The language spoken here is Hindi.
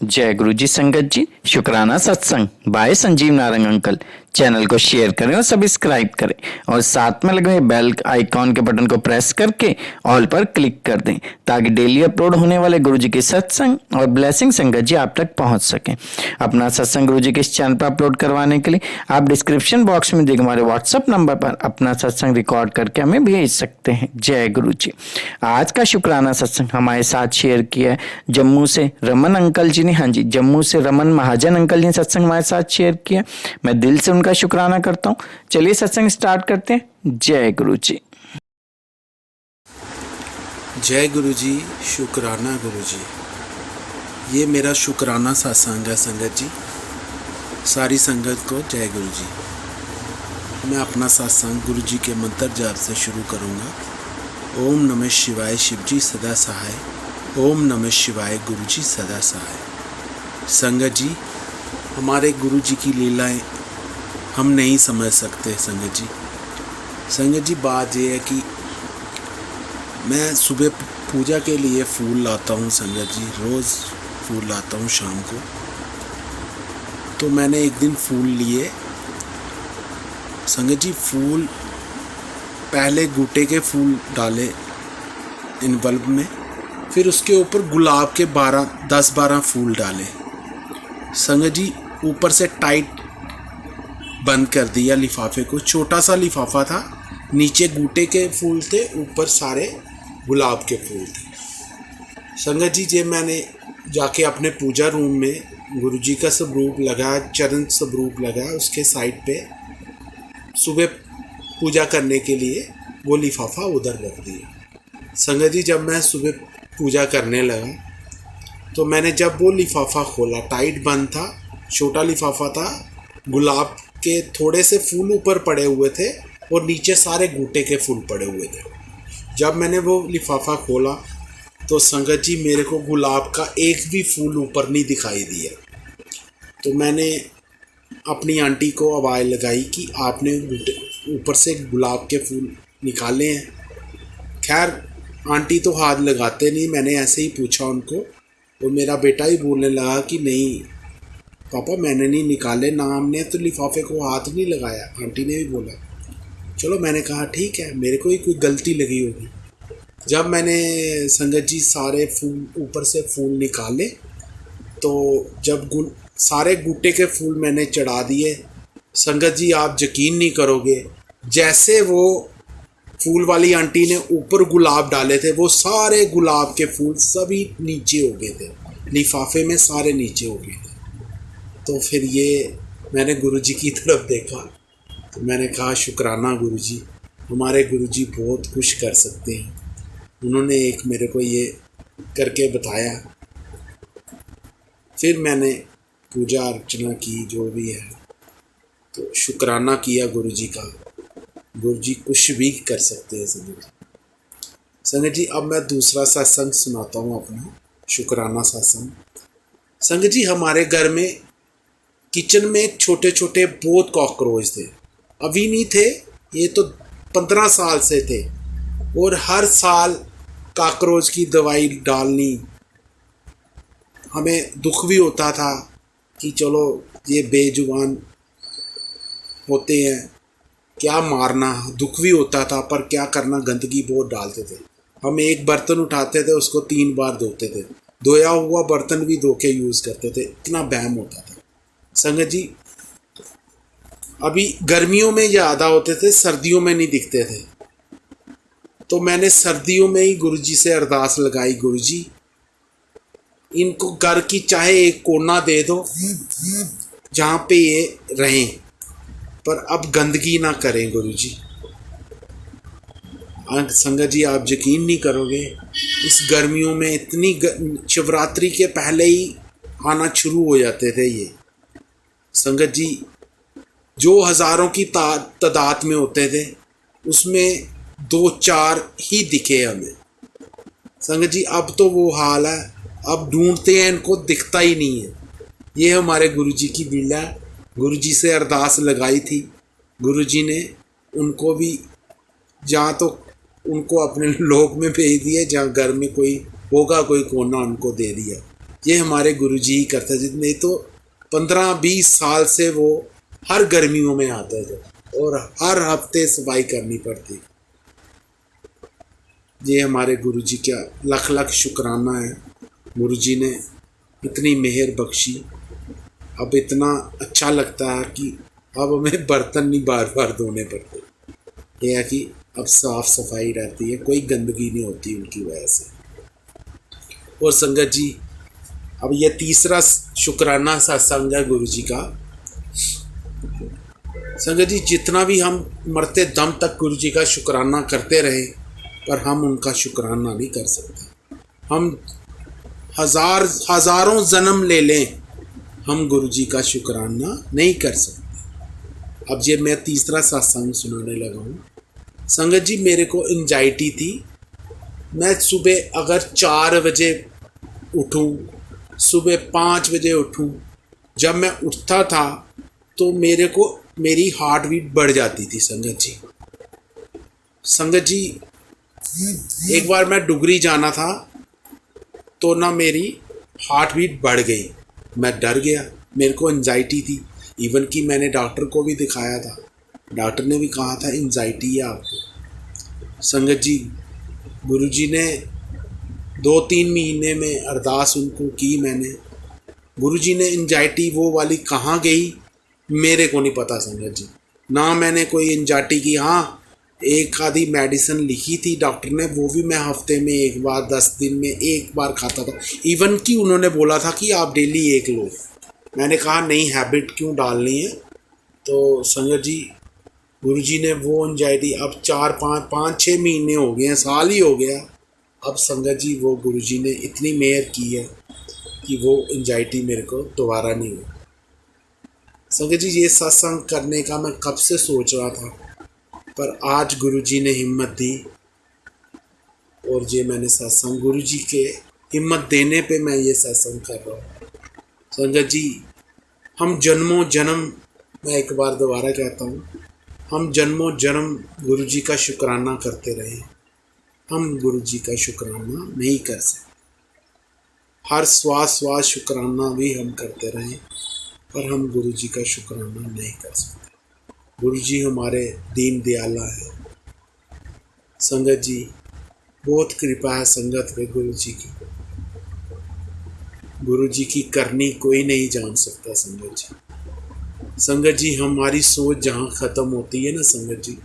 जय गुरु जी। संगत जी, शुक्राना सत्संग by Sanjeev Narang uncle. Channel को शेयर करें और सब्सक्राइब करें और साथ में लगे हुए बेल आइकॉन के बटन को प्रेस करके ऑल पर क्लिक कर दें ताकि डेली अपलोड होने वाले गुरु जी के सत्संग और ब्लेसिंग संगत जी आप तक पहुंच सकें। अपना सत्संग गुरु जी के इस चैनल पर अपलोड करवाने के लिए आप डिस्क्रिप्शन बॉक्स में दिए हमारे व्हाट्सएप नंबर पर अपना सत्संग रिकॉर्ड करके हमें भेज सकते हैं। जय गुरु जी। आज का शुक्राना सत्संग हमारे साथ शेयर किया है जम्मू से रमन अंकल जी ने। हाँ जी, जम्मू से रमन महाजन अंकल जी ने सत्संग हमारे साथ शेयर किया। मैं दिल से उनका शुक्राना करता हूँ। चलिए सत्संग स्टार्ट करते हैं। जय गुरु जी। जय गुरु जी। शुक्राना गुरु जी। ये मेरा शुक्राना सत्संग है संगत जी। सारी संगत को जय गुरु जी। मैं अपना सत्संग गुरु जी के मंत्र जाप से शुरू करूँगा। ओम नमः शिवाय शिव जी सदा सहाय। ओम नमः शिवाय गुरु जी सदा सहाय। संगत जी, हमारे गुरु जी की लीलाएं हम नहीं समझ सकते। संगत जी बात यह है कि मैं सुबह पूजा के लिए फूल लाता हूँ संगत जी, रोज़ फूल लाता हूँ शाम को। तो मैंने एक दिन फूल लिए संगत जी। फूल पहले गुटे के फूल डाले इन बल्ब में, फिर उसके ऊपर गुलाब के 10-12 फूल डाले संगत जी। ऊपर से टाइट बंद कर दिया लिफाफे को। छोटा सा लिफाफा था, नीचे गुटे के फूल थे, ऊपर सारे गुलाब के फूल थे संगत जी। ये मैंने जाके अपने पूजा रूम में गुरुजी का स्वरूप लगाया, चरण स्वरूप लगाया, उसके साइड पे सुबह पूजा करने के लिए वो लिफाफा उधर रख दिया संगत जी। जब मैं सुबह पूजा करने लगा तो मैंने जब वो लिफाफा खोला, टाइट बंद था, छोटा लिफाफा था, गुलाब के थोड़े से फूल ऊपर पड़े हुए थे और नीचे सारे गुटे के फूल पड़े हुए थे। जब मैंने वो लिफाफा खोला तो संगत जी मेरे को गुलाब का एक भी फूल ऊपर नहीं दिखाई दिया। तो मैंने अपनी आंटी को आवाज़ लगाई कि आपने ऊपर से गुलाब के फूल निकाले हैं। खैर आंटी तो हाथ लगाते नहीं, मैंने ऐसे ही पूछा उनको। और मेरा बेटा ही बोलने लगा कि नहीं पापा मैंने नहीं निकाले ना, हमने तो लिफाफे को हाथ नहीं लगाया। आंटी ने भी बोला। चलो मैंने कहा ठीक है, मेरे को ही कोई गलती लगी होगी। जब मैंने संगत जी सारे फूल ऊपर से फूल निकाले तो जब सारे गुट्टे के फूल मैंने चढ़ा दिए संगत जी, आप यकीन नहीं करोगे, जैसे वो फूल वाली आंटी ने ऊपर गुलाब डाले थे वो सारे गुलाब के फूल सभी नीचे हो गए थे, लिफाफे में सारे नीचे हो गए थे। तो फिर ये मैंने गुरुजी की तरफ देखा तो मैंने कहा शुक्राना गुरुजी, हमारे गुरुजी बहुत कुछ कर सकते हैं। उन्होंने एक मेरे को ये करके बताया। फिर मैंने पूजा अर्चना की जो भी है, तो शुक्राना किया गुरुजी का। गुरुजी कुछ भी कर सकते हैं संगत जी। अब मैं दूसरा सत्संग सुनाता हूँ अपना शुक्राना सत्संग। संगत जी हमारे घर में किचन में छोटे छोटे बहुत कॉकरोच थे। अभी नहीं थे, ये तो 15 साल से थे। और हर साल कॉकरोच की दवाई डालनी, हमें दुख भी होता था कि चलो ये बेजुबान होते हैं, क्या मारना, दुख भी होता था, पर क्या करना, गंदगी बहुत डालते थे। हम एक बर्तन उठाते थे उसको 3 बार धोते थे, धोया हुआ बर्तन भी धो के यूज़ करते थे, इतना बहम होता था संगत जी। अभी गर्मियों में ज़्यादा होते थे, सर्दियों में नहीं दिखते थे। तो मैंने सर्दियों में ही गुरुजी से अरदास लगाई, गुरुजी इनको घर की चाहे एक कोना दे दो जहाँ पे ये रहें, पर अब गंदगी ना करें गुरुजी। संगत जी आप यकीन नहीं करोगे, इस गर्मियों में इतनी शिवरात्रि के पहले ही आना शुरू हो जाते थे ये संगत जी। जो हज़ारों की तादाद में होते थे उसमें 2-4 ही दिखे हमें संगत जी। अब तो वो हाल है, अब ढूंढते हैं इनको, दिखता ही नहीं है। ये हमारे गुरुजी की लीला। गुरुजी से अरदास लगाई थी, गुरुजी ने उनको भी जहाँ तो उनको अपने लोक में भेज दिए, जहाँ घर में कोई होगा कोई कोना उनको दे दिया। ये हमारे गुरुजी ही करते थे। नहीं तो 15-20 साल से वो हर गर्मियों में आते थे और हर हफ्ते सफाई करनी पड़ती। ये हमारे गुरुजी का लख लख शुक्राना है। गुरुजी ने इतनी मेहर बख्शी। अब इतना अच्छा लगता है कि अब हमें बर्तन नहीं बार बार धोने पड़ते। यह है कि अब साफ सफाई रहती है, कोई गंदगी नहीं होती उनकी वजह से। और संगत जी, अब ये तीसरा शुक्राना सत्संग है गुरुजी का। संगत जी, जितना भी हम मरते दम तक गुरुजी का शुक्राना करते रहे, पर हम उनका शुक्राना नहीं कर सकते। हम हजारों जन्म ले लें, हम गुरुजी का शुक्राना नहीं कर सकते। अब ये मैं तीसरा सत्संग सुनाने लगा हूँ। संगत जी, मेरे को एंजाइटी थी। मैं सुबह अगर 4 बजे उठूँ, सुबह 5 बजे उठूँ, जब मैं उठता था तो मेरी हार्ट बीट बढ़ जाती थी। संगत जी, एक बार मैं डुगरी जाना था तो ना मेरी हार्ट बीट बढ़ गई। मैं डर गया, मेरे को एंजाइटी थी। इवन कि मैंने डॉक्टर को भी दिखाया था, डॉक्टर ने भी कहा था एंजाइटी है आपको। संगत जी, गुरुजी ने 2-3 महीने में अरदास उनको की मैंने। गुरुजी ने एंजाइटी वो वाली कहाँ गई मेरे को नहीं पता। संगत जी, ना मैंने कोई एंजाइटी की। हाँ, एक आधी मेडिसिन लिखी थी डॉक्टर ने, वो भी मैं हफ्ते में एक बार, 10 दिन में एक बार खाता था। इवन कि उन्होंने बोला था कि आप डेली एक लो। मैंने कहा नहीं, हैबिट क्यों डालनी है। तो संगत जी, गुरुजी ने वो एंजाइटी अब 4-5-6 महीने हो गए हैं, साल ही हो गया। अब संगत जी, वो गुरुजी ने इतनी मेहर की है कि वो एंजाइटी मेरे को दोबारा नहीं हुई। संगत जी, ये सत्संग करने का मैं कब से सोच रहा था, पर आज गुरुजी ने हिम्मत दी और ये मैंने सत्संग गुरुजी के हिम्मत देने पे मैं ये सत्संग कर रहा हूँ। संगत जी, हम जन्मों जन्म, मैं एक बार दोबारा कहता हूँ, हम जन्मों जन्म गुरुजी का शुक्राना करते रहे, हम गुरुजी का शुक्राना नहीं कर सकते। हर श्वास शुक्राना भी हम करते रहे, पर हम गुरुजी का शुक्राना नहीं कर सकते। गुरुजी हमारे दीन दयाला है। संगत जी, बहुत कृपा है संगत पे गुरुजी की। गुरुजी की करनी कोई नहीं जान सकता। संगत जी, हमारी सोच जहाँ ख़त्म होती है ना संगत जी,